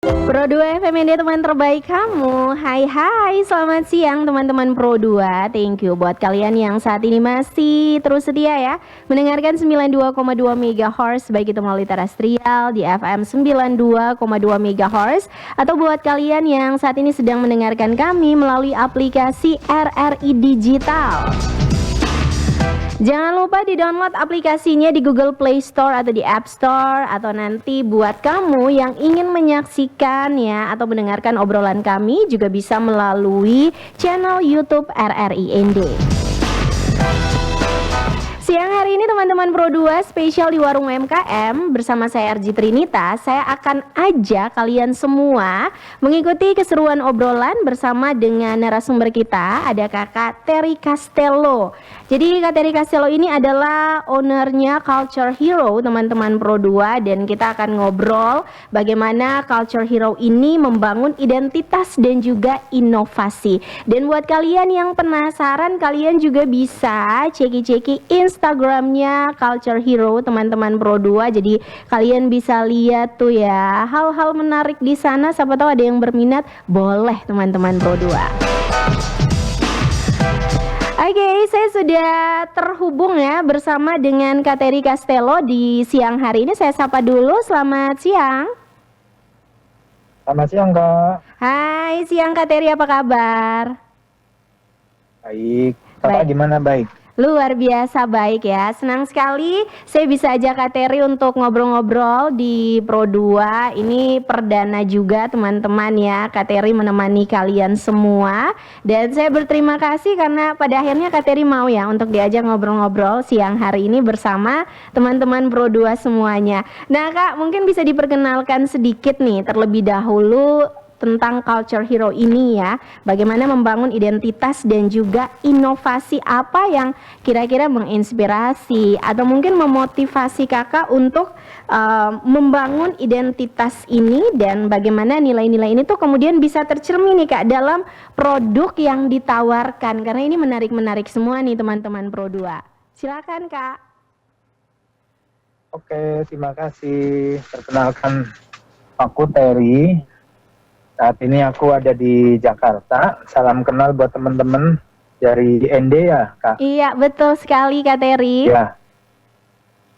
Pro 2 FMND teman terbaik kamu. Hai, selamat siang teman-teman Pro 2. Thank you buat kalian yang saat ini masih terus setia ya mendengarkan 92,2 MHz baik itu melalui terestrial di FM 92,2 MHz atau buat kalian yang saat ini sedang mendengarkan kami melalui aplikasi RRI Digital. Jangan lupa di-download aplikasinya di Google Play Store atau di App Store, atau nanti buat kamu yang ingin menyaksikan ya atau mendengarkan obrolan kami juga bisa melalui channel YouTube RRI ND. Siang hari ini teman-teman Pro 2 spesial di Warung UMKM bersama saya RG Trinita. Saya akan ajak kalian semua mengikuti keseruan obrolan bersama dengan narasumber kita. Ada Kakak Terry Castello. Jadi Kak Terry Castello ini adalah ownernya Culture Hero teman-teman Pro 2, dan kita akan ngobrol bagaimana Culture Hero ini membangun identitas dan juga inovasi. Dan buat kalian yang penasaran, kalian juga bisa ceki-ceki Instagramnya Culture Hero teman-teman Pro 2. Jadi kalian bisa lihat tuh ya hal-hal menarik di sana. Siapa tahu ada yang berminat, boleh teman-teman Pro 2. Oke, saya sudah terhubung ya bersama dengan Kak Terry Castello di siang hari ini. Saya sapa dulu, selamat siang. Selamat siang, Kak. Hai, siang Kak Terry, apa kabar? Baik. Kakak gimana? Baik. Luar biasa baik ya. Senang sekali saya bisa ajak Kak Terry untuk ngobrol-ngobrol di Pro 2. Ini perdana juga teman-teman ya, Kak Terry menemani kalian semua. Dan saya berterima kasih karena pada akhirnya Kak Terry mau ya untuk diajak ngobrol-ngobrol siang hari ini bersama teman-teman Pro 2 semuanya. Nah Kak, mungkin bisa diperkenalkan sedikit nih terlebih dahulu tentang Culture Hero ini ya, bagaimana membangun identitas dan juga inovasi apa yang kira-kira menginspirasi atau mungkin memotivasi kakak untuk membangun identitas ini, dan bagaimana nilai-nilai ini tuh kemudian bisa tercermin nih Kak dalam produk yang ditawarkan, karena ini menarik-menarik semua nih teman-teman Pro 2. Silakan Kak. Oke, terima kasih. Perkenalkan, aku Terry. Saat ini aku ada di Jakarta. Salam kenal buat teman-teman dari ND ya, Kak? Iya, betul sekali Kak Terry.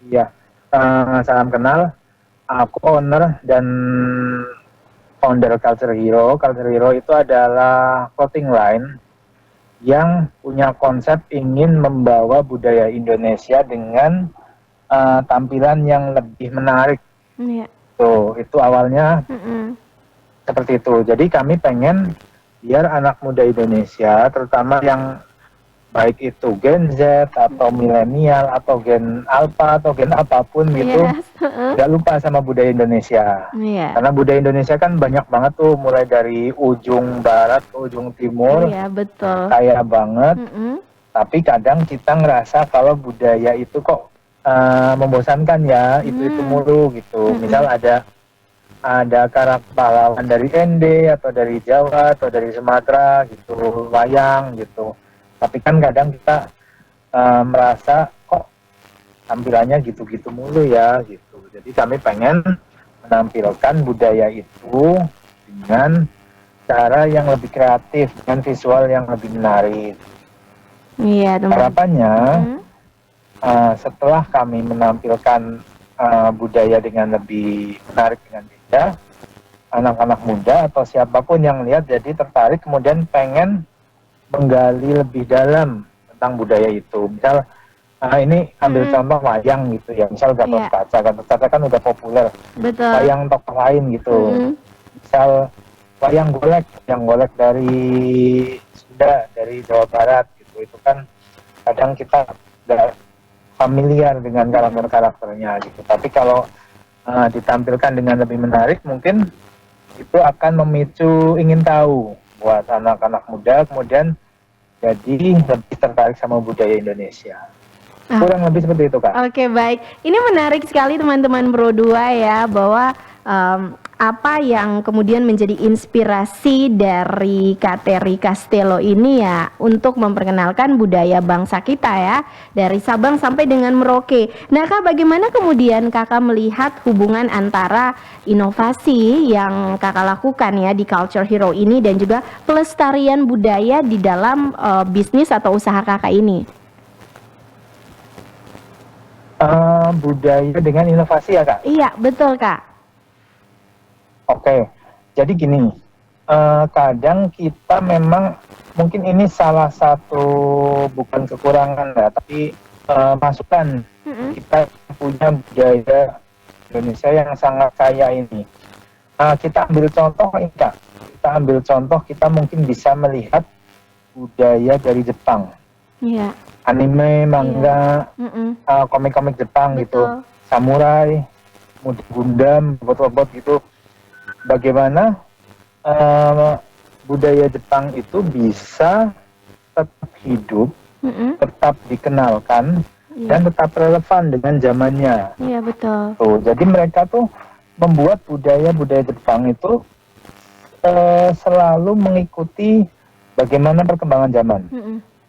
Iya. Salam kenal. Aku owner dan founder Culture Hero. Culture Hero itu adalah clothing line yang punya konsep ingin membawa budaya Indonesia dengan tampilan yang lebih menarik. Iya. Tuh, itu awalnya. Seperti itu. Jadi kami pengen biar anak muda Indonesia, terutama yang baik itu Gen Z atau milenial atau Gen Alpha atau Gen apapun gitu, nggak lupa sama budaya Indonesia. Karena budaya Indonesia kan banyak banget tuh, mulai dari ujung barat ke ujung timur. Betul. Kaya banget. Tapi kadang kita ngerasa kalau budaya itu kok membosankan ya, itu mulu gitu. Misal ada karakter pahlawan dari ND atau dari Jawa atau dari Sumatera gitu, wayang gitu. Tapi kan kadang kita merasa kok tampilannya gitu-gitu mulu ya gitu. Jadi kami pengen menampilkan budaya itu dengan cara yang lebih kreatif, dengan visual yang lebih menarik. Iya, harapannya setelah kami menampilkan budaya dengan lebih menarik, dengan beda, anak-anak muda atau siapapun yang lihat jadi tertarik, kemudian pengen menggali lebih dalam tentang budaya itu. Misal ini ambil contoh wayang gitu ya, misal Gatot Kaca. Gatot Kaca kan udah populer. Betul. Wayang tokoh lain gitu. Misal wayang golek dari Sunda, dari Jawa Barat gitu. Itu kan kadang kita nggak familiar dengan karakter-karakternya gitu. Tapi kalau ditampilkan dengan lebih menarik, mungkin itu akan memicu ingin tahu buat anak-anak muda, kemudian jadi lebih tertarik sama budaya Indonesia. Kurang lebih seperti itu, Kak. Oke, baik. Ini menarik sekali teman-teman Pro 2 ya, bahwa apa yang kemudian menjadi inspirasi dari Kak Terry Castello ini ya untuk memperkenalkan budaya bangsa kita ya dari Sabang sampai dengan Merauke. Nah Kak, bagaimana kemudian Kakak melihat hubungan antara inovasi yang Kakak lakukan ya di Culture Hero ini dan juga pelestarian budaya di dalam bisnis atau usaha Kakak ini? Budaya dengan inovasi ya Kak? Iya betul Kak. Oke, jadi gini, kadang kita memang mungkin ini salah satu bukan kekurangan ya, tapi masukan kita punya budaya Indonesia yang sangat kaya ini. Kita ambil contoh ini Kak, kita mungkin bisa melihat budaya dari Jepang, anime, manga, komik-komik Jepang gitu, samurai, Gundam, robot-robot gitu. Bagaimana budaya Jepang itu bisa tetap hidup, tetap dikenalkan, dan tetap relevan dengan zamannya. Iya betul. Jadi mereka tuh membuat budaya Jepang itu selalu mengikuti bagaimana perkembangan zaman.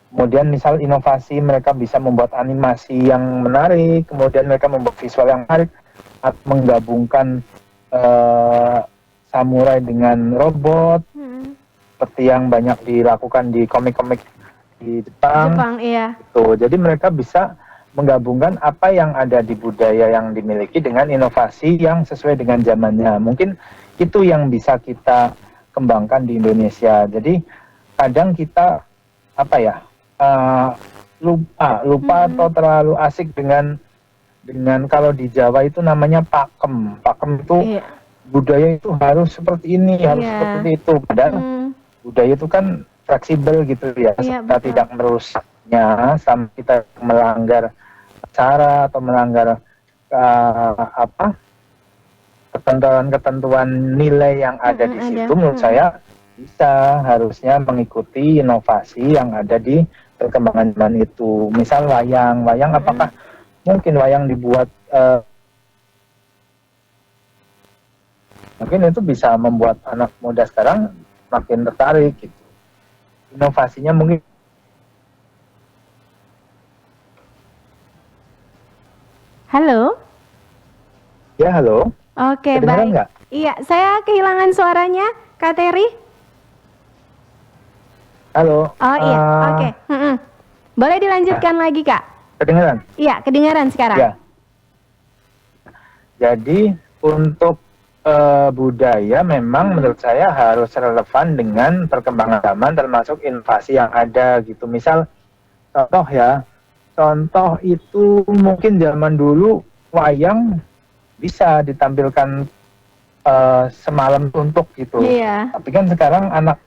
Kemudian misal inovasi, mereka bisa membuat animasi yang menarik, kemudian mereka membuat visual yang menarik, atau menggabungkan samurai dengan robot, seperti yang banyak dilakukan di komik-komik di Jepang. Iya. Jadi mereka bisa menggabungkan apa yang ada di budaya yang dimiliki dengan inovasi yang sesuai dengan zamannya. Mungkin itu yang bisa kita kembangkan di Indonesia. Jadi kadang kita lupa atau terlalu asik dengan kalau di Jawa itu namanya pakem. Pakem itu budaya itu harus seperti ini, harus seperti itu. Padahal budaya itu kan fleksibel gitu ya. Kita tidak merusaknya sampai kita melanggar cara atau melanggar ketentuan nilai yang ada di situ. Menurut saya harusnya mengikuti inovasi yang ada di perkembangan zaman itu. Misal wayang apakah mungkin wayang dibuat mungkin itu bisa membuat anak muda sekarang makin tertarik gitu. Inovasinya mungkin. Halo? Ya, halo. Oke, kedengeran baik. Nggak? Iya, saya kehilangan suaranya, Kak Terry. Halo. Oh iya, oke. Boleh dilanjutkan lagi, Kak? Kedengeran? Iya, kedengaran sekarang. Ya. Jadi untuk budaya memang menurut saya harus relevan dengan perkembangan zaman, termasuk inovasi yang ada gitu. Misal contoh itu mungkin zaman dulu wayang bisa ditampilkan semalam suntuk gitu. Tapi kan sekarang anak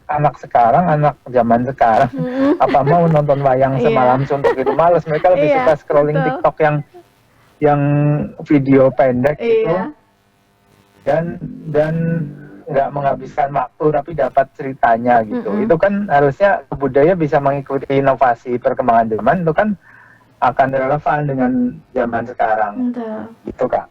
zaman sekarang apa mau nonton wayang semalam suntuk gitu, males. Mereka lebih suka scrolling TikTok yang video pendek gitu. Dan nggak menghabiskan waktu tapi dapat ceritanya gitu. Itu kan harusnya budaya bisa mengikuti inovasi perkembangan zaman, itu kan akan relevan dengan zaman sekarang. Gitu Kak.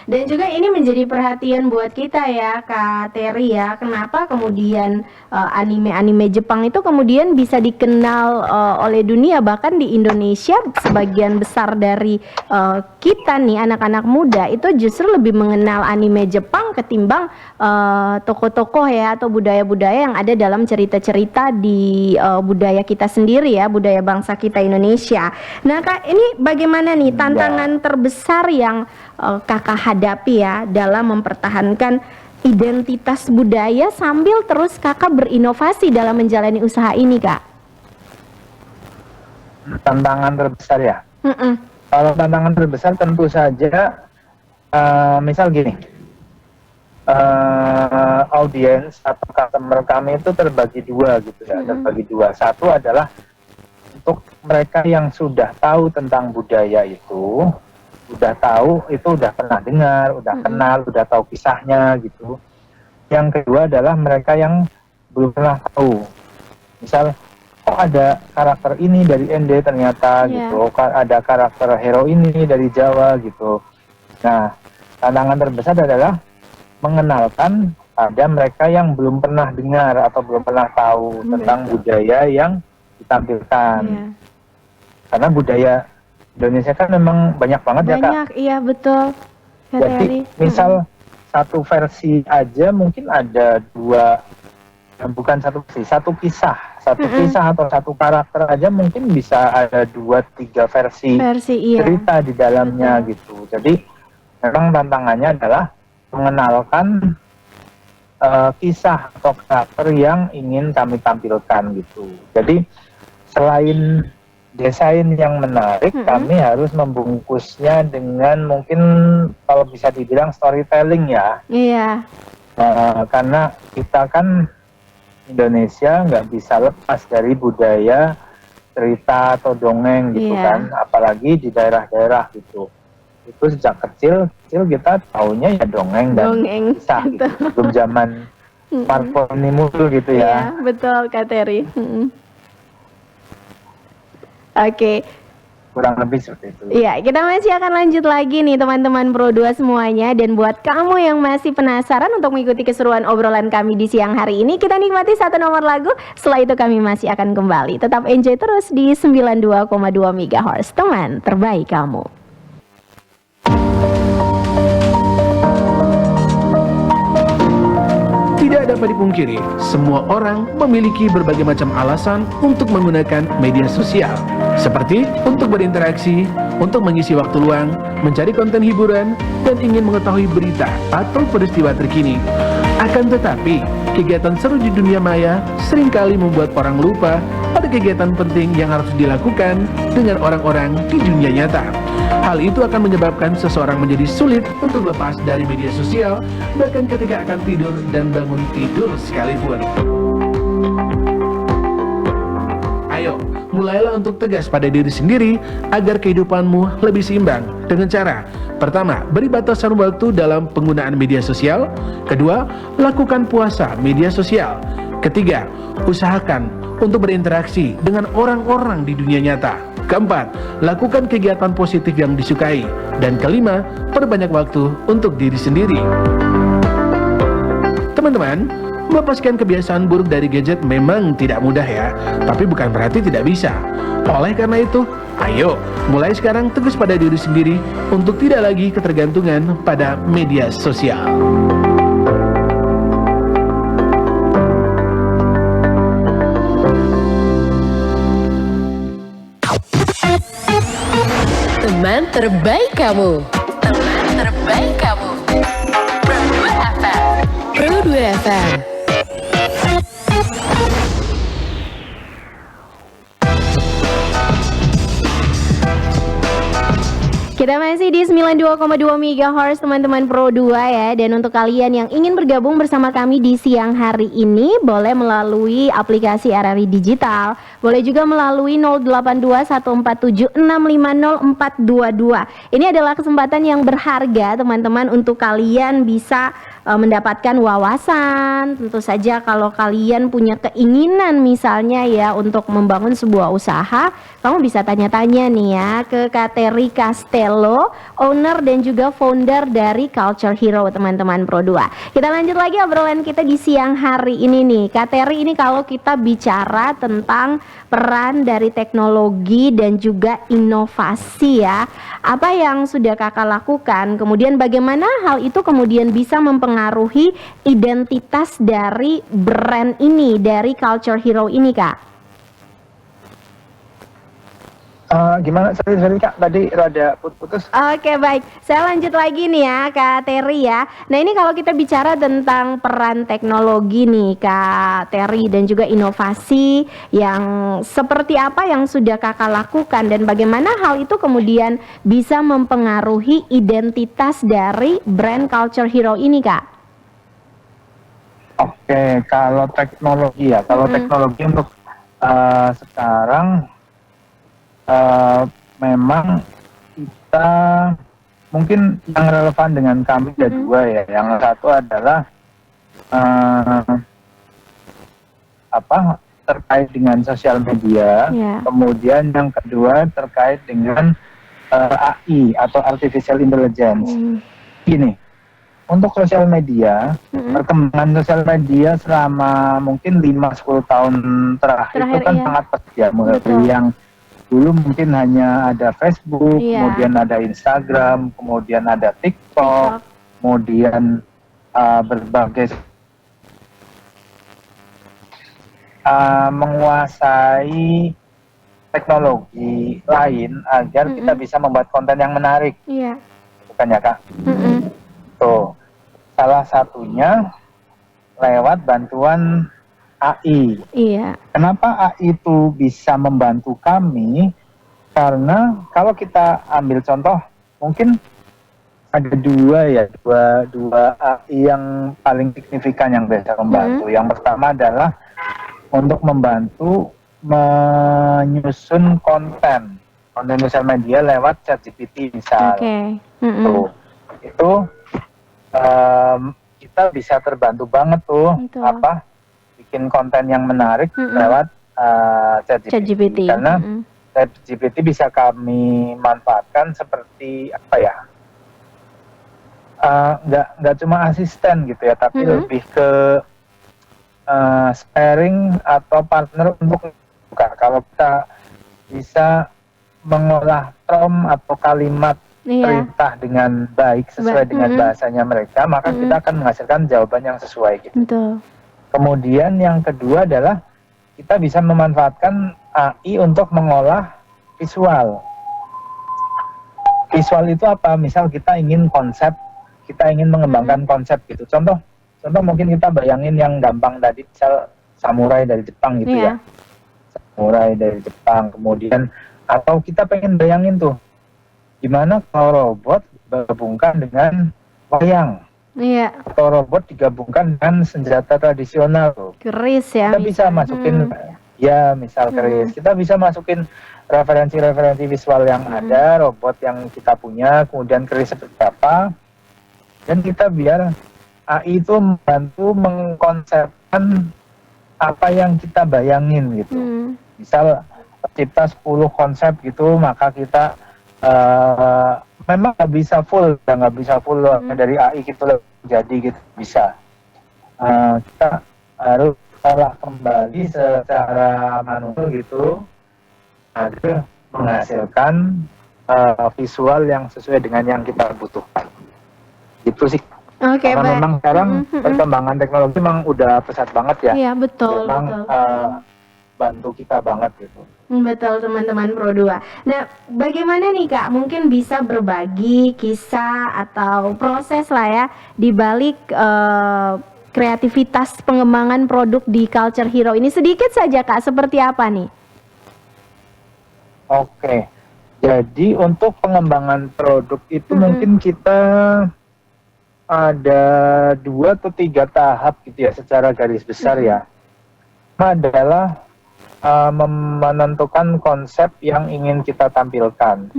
Dan juga ini menjadi perhatian buat kita ya Kak Terry ya. Kenapa kemudian anime-anime Jepang itu kemudian bisa dikenal oleh dunia, bahkan di Indonesia sebagian besar dari kita nih anak-anak muda itu justru lebih mengenal anime Jepang ketimbang tokoh-tokoh ya atau budaya-budaya yang ada dalam cerita-cerita di budaya kita sendiri ya, budaya bangsa kita Indonesia. Nah Kak, ini bagaimana nih tantangan terbesar yang Kakak hadapi ya dalam mempertahankan identitas budaya sambil terus Kakak berinovasi dalam menjalani usaha ini, Kak? Tantangan terbesar ya? Kalau tantangan terbesar tentu saja misal gini, audiens atau customer kami itu terbagi dua gitu ya, terbagi dua. Satu adalah untuk mereka yang sudah tahu tentang budaya itu, udah pernah dengar, udah kenal, udah tahu kisahnya gitu. Yang kedua adalah mereka yang belum pernah tahu. Misal, ada karakter ini dari ND ternyata gitu, ada karakter hero ini dari Jawa gitu. Nah, tantangan terbesar adalah mengenalkan pada mereka yang belum pernah dengar atau belum pernah tahu tentang budaya yang ditampilkan. Karena budaya Indonesia kan memang banyak banget ya Kak. Banyak, iya betul. Jadi misal satu versi aja mungkin ada dua, bukan satu versi, satu kisah atau satu karakter aja mungkin bisa ada 2-3 versi cerita di dalamnya gitu. Jadi memang tantangannya adalah mengenalkan kisah atau karakter yang ingin kami tampilkan gitu. Jadi selain desain yang menarik, kami harus membungkusnya dengan mungkin kalau bisa dibilang storytelling ya. Iya. Karena kita kan Indonesia nggak bisa lepas dari budaya cerita atau dongeng gitu kan, apalagi di daerah-daerah gitu. Itu sejak kecil kita taunya ya dongeng dan kisah gitu. Sebelum zaman smartphone ini muncul gitu ya. Iya, betul Kak Terry. Oke. Kurang lebih seperti itu. Iya, kita masih akan lanjut lagi nih teman-teman Pro 2 semuanya. Dan buat kamu yang masih penasaran untuk mengikuti keseruan obrolan kami di siang hari ini, kita nikmati satu nomor lagu. Setelah itu kami masih akan kembali. Tetap enjoy terus di 92,2 MHz, teman terbaik kamu. Tidak dapat dipungkiri, semua orang memiliki berbagai macam alasan untuk menggunakan media sosial. Seperti untuk berinteraksi, untuk mengisi waktu luang, mencari konten hiburan, dan ingin mengetahui berita atau peristiwa terkini. Akan tetapi, kegiatan seru di dunia maya seringkali membuat orang lupa pada kegiatan penting yang harus dilakukan dengan orang-orang di dunia nyata. Hal itu akan menyebabkan seseorang menjadi sulit untuk lepas dari media sosial, bahkan ketika akan tidur dan bangun tidur sekalipun. Ayo, mulailah untuk tegas pada diri sendiri agar kehidupanmu lebih seimbang dengan cara: pertama, beri batasan waktu dalam penggunaan media sosial. Kedua, lakukan puasa media sosial. Ketiga, usahakan untuk berinteraksi dengan orang-orang di dunia nyata. Keempat, lakukan kegiatan positif yang disukai. Dan kelima, perbanyak waktu untuk diri sendiri. Teman-teman, melepaskan kebiasaan buruk dari gadget memang tidak mudah ya, tapi bukan berarti tidak bisa. Oleh karena itu, ayo mulai sekarang tegas pada diri sendiri untuk tidak lagi ketergantungan pada media sosial. Teman terbaik kamu. Teman terbaik kamu. Pro 2 FM. Pro 2 FM. Kita masih di 92,2 MHz teman-teman Pro 2 ya. Dan untuk kalian yang ingin bergabung bersama kami di siang hari ini, boleh melalui aplikasi RRI Digital, boleh juga melalui 082147650422. Ini adalah kesempatan yang berharga teman-teman untuk kalian bisa mendapatkan wawasan. Tentu saja kalau kalian punya keinginan misalnya ya untuk membangun sebuah usaha, kamu bisa tanya-tanya nih ya ke Kak Terry Castello, owner dan juga founder dari Culture Hero teman-teman Pro 2. Kita lanjut lagi obrolan kita di siang hari ini nih. Kak Terry, ini kalau kita bicara tentang peran dari teknologi dan juga inovasi ya, apa yang sudah kakak lakukan, kemudian bagaimana hal itu kemudian bisa mempengaruhi identitas dari brand ini, dari Culture Hero ini Kak? Gimana? Sorry Kak, tadi rada putus. Oke, baik, saya lanjut lagi nih ya Kak Terry ya. Nah ini kalau kita bicara tentang peran teknologi nih Kak Terry dan juga inovasi yang seperti apa yang sudah kakak lakukan dan bagaimana hal itu kemudian bisa mempengaruhi identitas dari brand Culture Hero ini Kak? Oke, kalau teknologi ya, teknologi untuk sekarang memang kita mungkin yang relevan dengan kami ada dua ya. Yang satu adalah terkait dengan sosial media, kemudian yang kedua terkait dengan AI atau artificial intelligence. Gini, untuk sosial media, perkembangan sosial media selama mungkin 5-10 tahun terakhir itu kan iya. sangat pesat ya. Mulai Betul. yang dulu mungkin hanya ada Facebook, Iya. kemudian ada Instagram, kemudian ada TikTok. TikTok, kemudian berbagai menguasai teknologi lain agar kita bisa membuat konten yang menarik, Iya. bukan ya Kak? Tuh, salah satunya lewat bantuan AI. Iya. Kenapa AI itu bisa membantu kami? Karena kalau kita ambil contoh, mungkin ada dua AI yang paling signifikan yang bisa membantu. Yang pertama adalah untuk membantu menyusun konten sosial media lewat ChatGPT misal. Oke. Tuh, itu kita bisa terbantu banget tuh Betul. bikin konten yang menarik lewat ChatGPT. Karena ChatGPT bisa kami manfaatkan seperti apa ya? Nggak cuma asisten gitu ya, tapi lebih ke sparing atau partner untuk buka. Kalau kita bisa mengolah prompt atau kalimat perintah dengan baik sesuai dengan bahasanya mereka, maka kita akan menghasilkan jawaban yang sesuai gitu. Betul. Kemudian yang kedua adalah kita bisa memanfaatkan AI untuk mengolah visual. Visual itu apa? Misal kita ingin mengembangkan konsep gitu. Contoh mungkin kita bayangin yang gampang tadi, misal samurai dari Jepang gitu ya. Samurai dari Jepang, kemudian atau kita pengen bayangin tuh gimana kalau robot digabungkan dengan wayang. Iya. Atau robot digabungkan dengan senjata tradisional tuh. Keris ya. Kita bisa masukin misal keris. Kita bisa masukin referensi-referensi visual yang ada, robot yang kita punya, kemudian keris seperti apa. Dan kita biar AI itu membantu mengkonsepkan apa yang kita bayangin gitu. Misal tercipta 10 konsep gitu, maka kita memang nggak bisa full dari AI gitu loh, jadi gitu bisa. Kita harus olah kembali secara manual gitu agar menghasilkan visual yang sesuai dengan yang kita butuhkan. Gitu sih. Oke, Karena baik. memang sekarang perkembangan teknologi memang udah pesat banget ya. Iya, betul, memang bantu kita banget gitu. Betul, teman-teman Pro 2. Nah, bagaimana nih Kak? Mungkin bisa berbagi kisah atau proses lah ya di balik kreativitas pengembangan produk di Culture Hero ini, sedikit saja Kak, seperti apa nih? Oke. Jadi untuk pengembangan produk itu mungkin kita ada 2 atau 3 tahap gitu ya secara garis besar ya. Adalah menentukan konsep yang ingin kita tampilkan.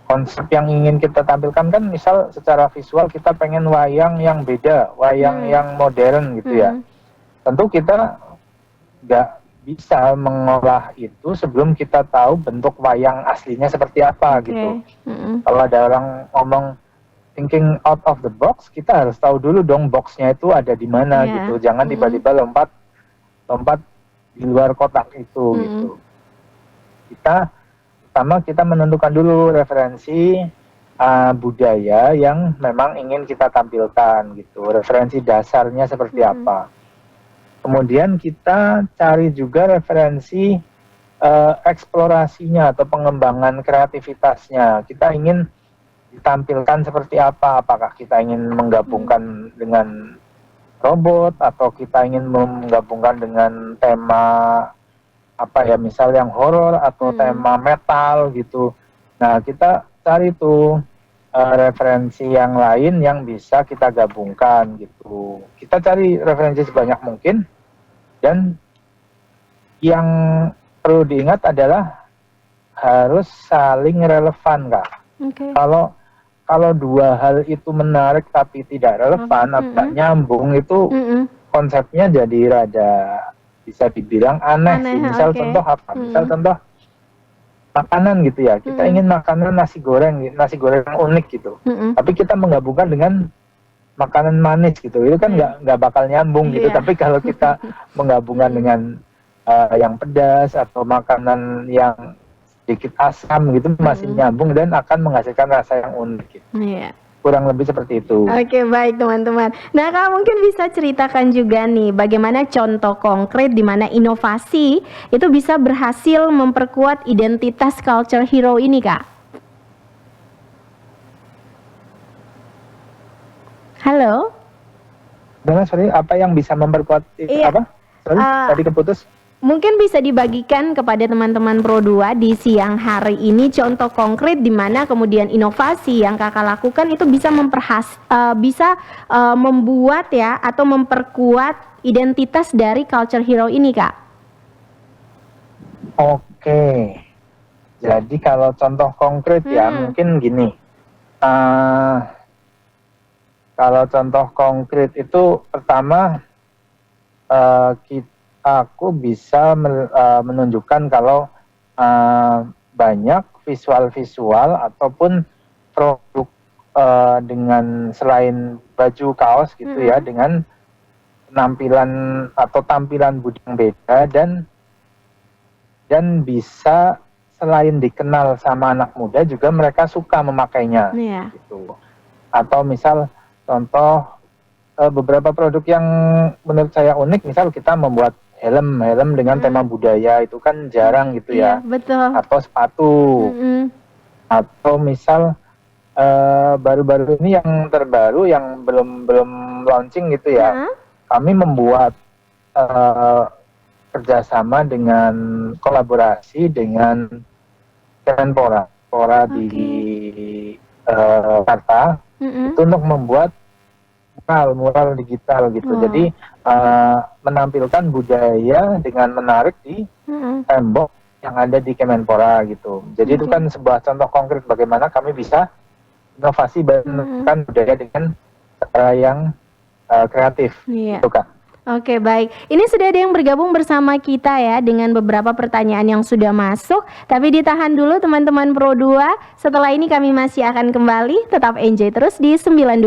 Konsep yang ingin kita tampilkan kan misal secara visual kita pengen wayang yang beda, wayang yang modern gitu ya. Tentu kita nggak bisa mengolah itu sebelum kita tahu bentuk wayang aslinya seperti apa gitu. Kalau ada orang ngomong thinking out of the box, kita harus tahu dulu dong boxnya itu ada di mana gitu. Jangan tiba-tiba lompat di luar kotak itu gitu. Kita menentukan dulu referensi budaya yang memang ingin kita tampilkan gitu. Referensi dasarnya seperti apa. Kemudian kita cari juga referensi eksplorasinya atau pengembangan kreativitasnya. Kita ingin ditampilkan seperti apa? Apakah kita ingin menggabungkan dengan robot atau kita ingin menggabungkan dengan tema apa ya, misal yang horor atau tema metal gitu. Nah, kita cari tuh referensi yang lain yang bisa kita gabungkan gitu. Kita cari referensi sebanyak mungkin, dan yang perlu diingat adalah harus saling relevan, Kak. Kalau dua hal itu menarik tapi tidak relevan atau tidak nyambung, itu konsepnya jadi rada bisa dibilang aneh sih. Misal contoh apa? Misal contoh makanan gitu ya. Kita ingin makanan nasi goreng yang unik gitu. Tapi kita menggabungkan dengan makanan manis gitu, itu kan nggak bakal nyambung gitu. Iya. Tapi kalau kita menggabungkan dengan yang pedas atau makanan yang sedikit asam gitu, masih nyambung dan akan menghasilkan rasa yang unik gitu. Iya. Kurang lebih seperti itu. Oke, baik teman-teman. Nah, Kak mungkin bisa ceritakan juga nih bagaimana contoh konkret di mana inovasi itu bisa berhasil memperkuat identitas culture hero ini, Kak. Halo? Dengan sorry, apa yang bisa memperkuat Iya. apa? Sorry, tadi keputus. Mungkin bisa dibagikan kepada teman-teman Pro 2 di siang hari ini contoh konkret di mana kemudian inovasi yang Kakak lakukan itu bisa membuat ya atau memperkuat identitas dari culture hero ini, Kak. Oke. Jadi kalau contoh konkret ya mungkin gini. Kalau contoh konkret itu pertama aku bisa menunjukkan kalau banyak visual-visual ataupun produk dengan selain baju kaos gitu ya, dengan penampilan atau tampilan budi yang beda dan bisa selain dikenal sama anak muda juga mereka suka memakainya gitu. Atau misal contoh beberapa produk yang menurut saya unik, misal kita membuat helm dengan tema budaya, itu kan jarang gitu ya. Betul. Atau sepatu. Atau misal baru-baru ini yang terbaru yang belum launching gitu ya. Kami membuat kerjasama dengan kolaborasi dengan Kemenpora di Jakarta itu untuk membuat mural digital gitu. Jadi menampilkan budaya dengan menarik di tembok yang ada di Kemenpora gitu. Jadi itu kan sebuah contoh konkret bagaimana kami bisa inovasi menampilkan budaya dengan cara yang kreatif gitu, Kak. Oke, baik. Ini sudah ada yang bergabung bersama kita ya dengan beberapa pertanyaan yang sudah masuk. Tapi ditahan dulu teman-teman Pro 2. Setelah ini kami masih akan kembali. Tetap enjoy terus di 92,2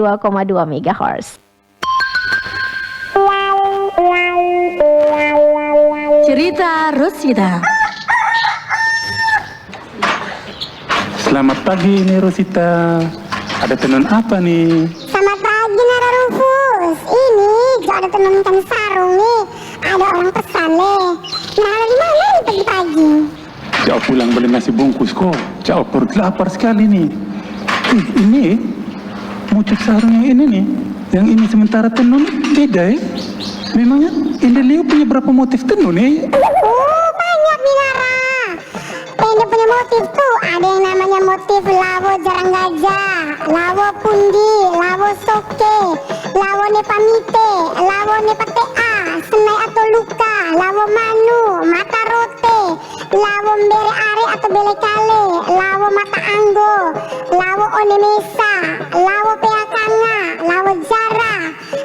MHz. Cerita Rosita. Selamat pagi nih Rosita. Ada tenun apa nih? Selamat pagi Nara Rufus. Ini juga ada tenun sarung nih. Ada orang pesan nih. Nara di mana nih pagi-pagi? Jauh pulang beli nasi bungkus kok. Jauh perut lapar sekali nih. Ini mucut sarung yang ini nih. Yang ini sementara tenun beda ya. Memangnya Indelio punya berapa motif tenun ya? Banyak nih Nara. Pende punya motif tuh. Ada yang namanya motif lawo jarang gajah, lawo pundi, lawo soke, lawo nepamite, lawo nepatea, senai atau luka, lawo manu, mata rote, lawo mbere are atau bele kale, lawo mata anggo, lawo onemesa, lawo peakanga, lawo jara,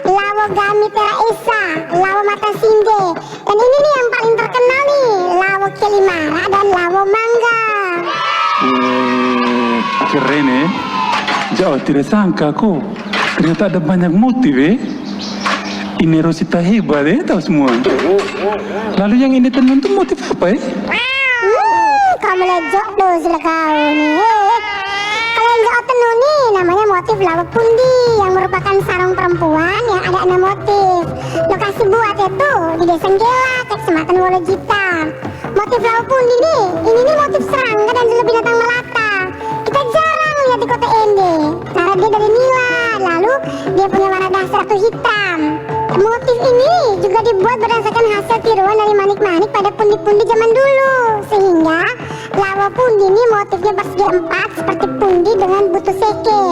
lawo gami tera esa, lawo mata sinde. Dan ini nih yang paling terkenal nih, lawo kelimara dan lawo mangga. Keren ya. Jauh tidak sangka kok. Ternyata ada banyak motif ya. Ini Rosita hebat ya, tahu semua. Lalu yang ini tenun tuh motif apa ya? Kamu lejok loh sudah kau nih. Kalau yang jauh tenun nih namanya motif lawo pundi yang merupakan sarung perempuan yang ada 6 motif. Lokasi buatnya tuh di Desa Gela, Kecamatan Wolojita. Motif lawo pundi nih, ini nih motif serangga dan juga binatang melata. Kita jarang lihat di kota Ende karena dia dari nila, lalu dia punya warna dasar atau hitam. Motif ini juga dibuat berdasarkan hasil tiruan dari manik-manik pada pundi-pundi zaman dulu, sehingga lawo pundi ini motifnya persegi 4 seperti pundi dengan butuh seke.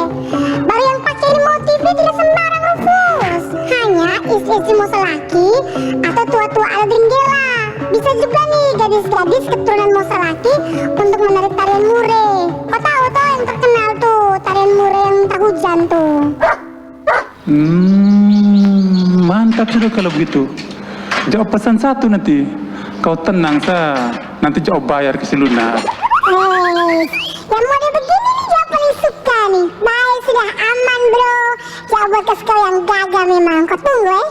Baru yang pakai ini motifnya tidak sembarang Rufus, hanya istri-istri Mosolaki atau tua-tua ala Dringgela. Bisa juga nih gadis-gadis keturunan Mosolaki untuk menarik tarian mure. Kau tahu tuh yang terkenal tuh tarian mure yang tak hujan tuh. Mantap sudah kalau begitu. Jawab pesan satu nanti. Kau tenang sa. Nanti jawab bayar ke si Luna. Yang model begini nih dia paling suka nih. Baik, sudah aman bro. Gak buat ke yang gagal memang. Kau tunggu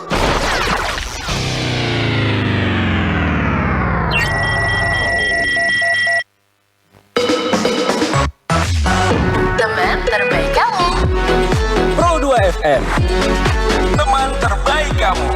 Teman terbaik kamu. Pro 2 FM, teman terbaik kamu.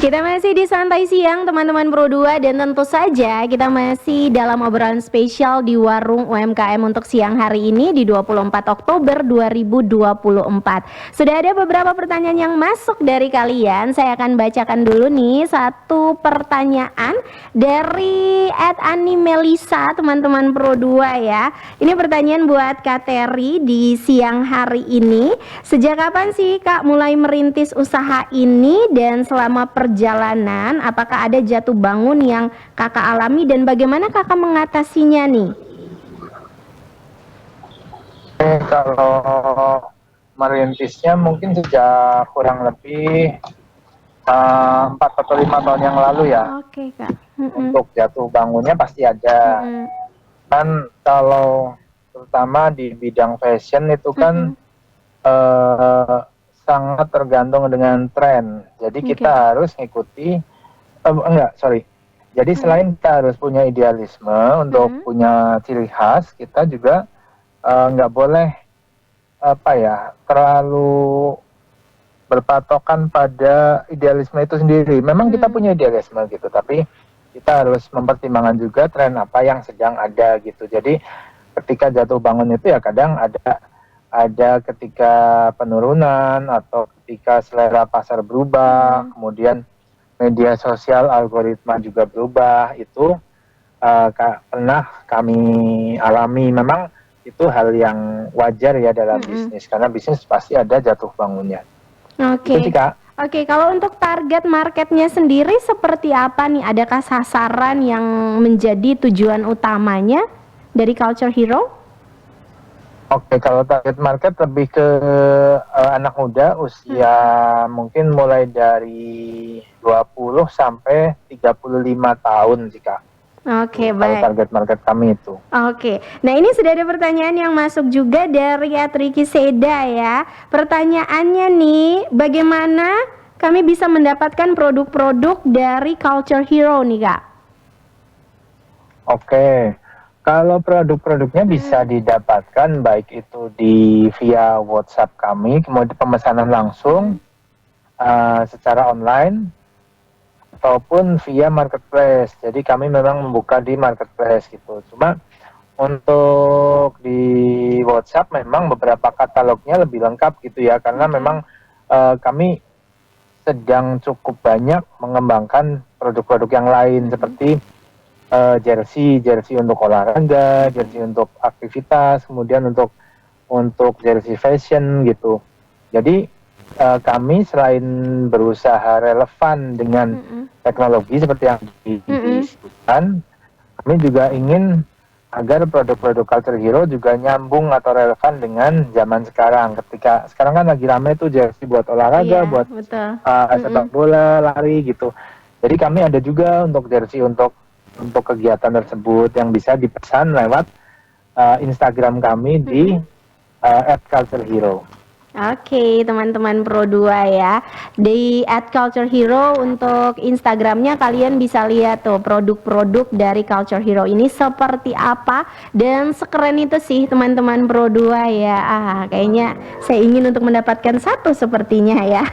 Kita masih di Santai Siang teman-teman Pro 2 dan tentu saja kita masih dalam obrolan spesial di Warung UMKM untuk siang hari ini di 24 Oktober 2024. Sudah ada beberapa pertanyaan yang masuk dari kalian. Saya akan bacakan dulu nih satu pertanyaan dari @Ani_Melisa teman-teman Pro 2 ya. Ini pertanyaan buat Kak Terry di siang hari ini. Sejak kapan sih Kak mulai merintis usaha ini dan selama perjalanan apakah ada jatuh bangun yang Kakak alami dan bagaimana Kakak mengatasinya nih? Kalau merintisnya mungkin sejak kurang lebih 4 atau 5 tahun yang lalu ya. Oke Kak. Untuk jatuh bangunnya pasti ada. Kan kalau terutama di bidang fashion itu kan sangat tergantung dengan tren. Jadi kita harus ngikuti Jadi selain kita harus punya idealisme untuk punya ciri khas, kita juga nggak boleh terlalu berpatokan pada idealisme itu sendiri. Memang kita punya idealisme gitu, tapi kita harus mempertimbangkan juga tren apa yang sedang ada gitu. Jadi ketika jatuh bangun itu ya kadang ada ketika penurunan atau ketika selera pasar berubah, kemudian media sosial algoritma juga berubah. Itu pernah kami alami. Memang itu hal yang wajar ya dalam bisnis, karena bisnis pasti ada jatuh bangunnya. Oke. Oke, kalau untuk target marketnya sendiri seperti apa nih? Adakah sasaran yang menjadi tujuan utamanya dari Culture Hero? Oke, kalau target market lebih ke anak muda usia mungkin mulai dari 20 sampai 35 tahun sih Kak. Oke, Kalau baik. target market kami itu. Oke, nah ini sudah ada pertanyaan yang masuk juga dari Atriki Seda ya. Pertanyaannya nih, bagaimana kami bisa mendapatkan produk-produk dari Culture Hero nih Kak? Oke. Kalau produk-produknya bisa didapatkan baik itu via WhatsApp kami, kemudian pemesanan langsung secara online ataupun via marketplace. Jadi kami memang membuka di marketplace gitu. Cuma untuk di WhatsApp memang beberapa katalognya lebih lengkap gitu ya, karena memang kami sedang cukup banyak mengembangkan produk-produk yang lain seperti jersey untuk olahraga, jersey untuk aktivitas, kemudian untuk jersey fashion gitu. Jadi kami selain berusaha relevan dengan teknologi seperti yang disebutkan, kami juga ingin agar produk-produk Culture Hero juga nyambung atau relevan dengan zaman sekarang. Ketika sekarang kan lagi rame tuh jersey buat olahraga, buat sepak bola, lari gitu. Jadi kami ada juga untuk jersey untuk kegiatan tersebut yang bisa dipesan lewat Instagram kami di @culturehero. Oke, teman-teman Pro 2 ya. Di @culturehero untuk Instagramnya kalian bisa lihat tuh produk-produk dari Culture Hero ini seperti apa dan sekeren itu sih teman-teman Pro 2 ya. Kayaknya saya ingin untuk mendapatkan satu sepertinya ya.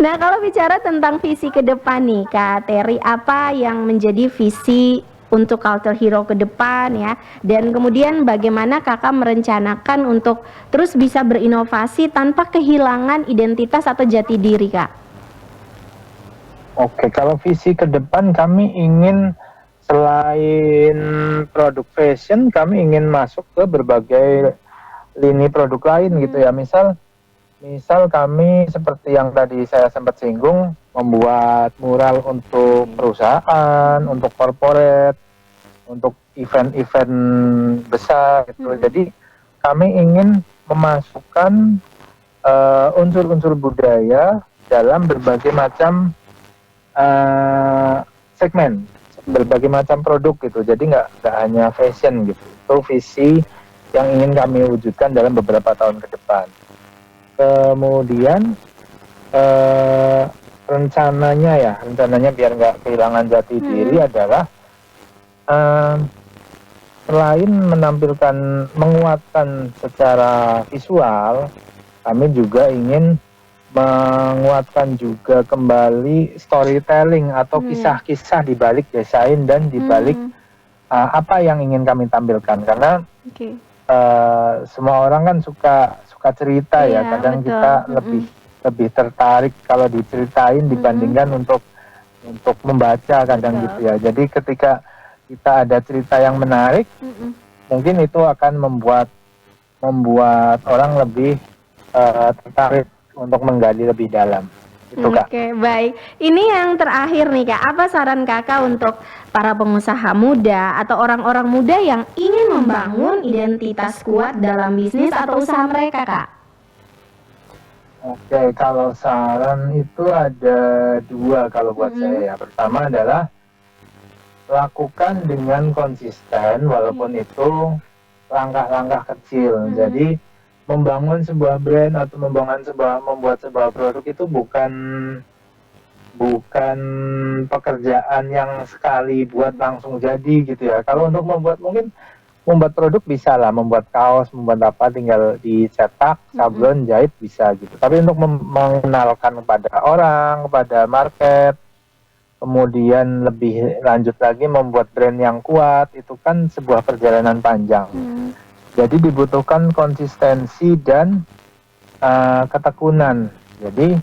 Nah, kalau bicara tentang visi ke depan nih Kak Terry, apa yang menjadi visi untuk Culture Hero ke depan ya, dan kemudian bagaimana kakak merencanakan untuk terus bisa berinovasi tanpa kehilangan identitas atau jati diri Kak? Oke, kalau visi ke depan kami ingin selain produk fashion, kami ingin masuk ke berbagai lini produk lain gitu ya. Misal kami seperti yang tadi saya sempat singgung, membuat mural untuk perusahaan, untuk corporate, untuk event-event besar gitu. Jadi kami ingin memasukkan unsur-unsur budaya dalam berbagai macam segmen berbagai macam produk gitu. Jadi nggak hanya fashion gitu. Itu visi yang ingin kami wujudkan dalam beberapa tahun ke depan. Kemudian rencananya biar nggak kehilangan jati diri adalah selain menguatkan secara visual, kami juga ingin menguatkan juga kembali storytelling atau kisah-kisah di balik desain dan di balik apa yang ingin kami tampilkan, karena semua orang kan suka cerita ya, kadang betul. Kita lebih tertarik kalau diceritain dibandingkan untuk membaca kadang betul. Gitu ya. Jadi ketika kita ada cerita yang menarik, mungkin itu akan membuat orang lebih tertarik untuk menggali lebih dalam. Itu, Kak. Oke, baik. Ini yang terakhir nih, Kak. Apa saran Kakak untuk para pengusaha muda atau orang-orang muda yang ingin membangun identitas kuat dalam bisnis atau usaha mereka, Kak? Oke, kalau saran itu ada 2 kalau buat saya ya. Pertama adalah lakukan dengan konsisten walaupun itu langkah-langkah kecil. Jadi membangun sebuah brand atau membuat sebuah produk itu bukan pekerjaan yang sekali buat langsung jadi gitu ya. Kalau untuk membuat produk bisa lah, membuat kaos, membuat apa tinggal dicetak, sablon, jahit bisa gitu. Tapi untuk mengenalkan kepada orang, kepada market, kemudian lebih lanjut lagi membuat brand yang kuat, itu kan sebuah perjalanan panjang. Jadi dibutuhkan konsistensi dan ketekunan. Jadi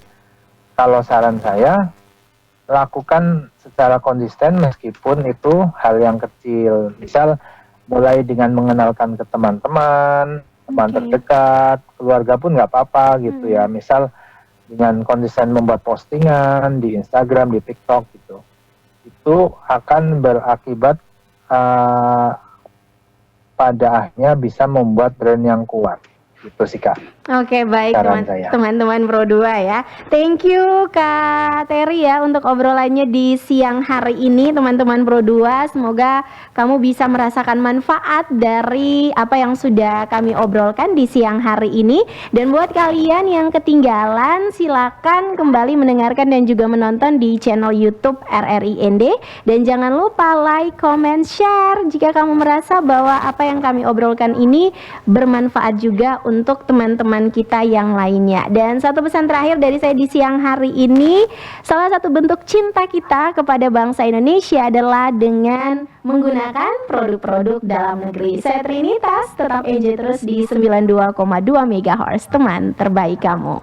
kalau saran saya, lakukan secara konsisten meskipun itu hal yang kecil. Misal mulai dengan mengenalkan ke teman-teman, teman terdekat, keluarga pun nggak apa-apa gitu ya. Misal dengan konsisten membuat postingan di Instagram, di TikTok gitu. Itu akan berakibat pada akhirnya bisa membuat brand yang kuat. Gitu sih, Kak. Oke, baik teman-teman Pro 2 ya. Thank you Kak Terry ya untuk obrolannya di siang hari ini teman-teman Pro 2. Semoga kamu bisa merasakan manfaat dari apa yang sudah kami obrolkan di siang hari ini. Dan buat kalian yang ketinggalan, silakan kembali mendengarkan dan juga menonton di channel YouTube RRIND. Dan jangan lupa like, comment, share jika kamu merasa bahwa apa yang kami obrolkan ini bermanfaat juga untuk teman-teman kita yang lainnya. Dan satu pesan terakhir dari saya di siang hari ini, salah satu bentuk cinta kita kepada bangsa Indonesia adalah dengan menggunakan produk-produk dalam negeri. Saya Trinitas, tetap enjoy terus di 92,2 MHz, teman terbaik kamu.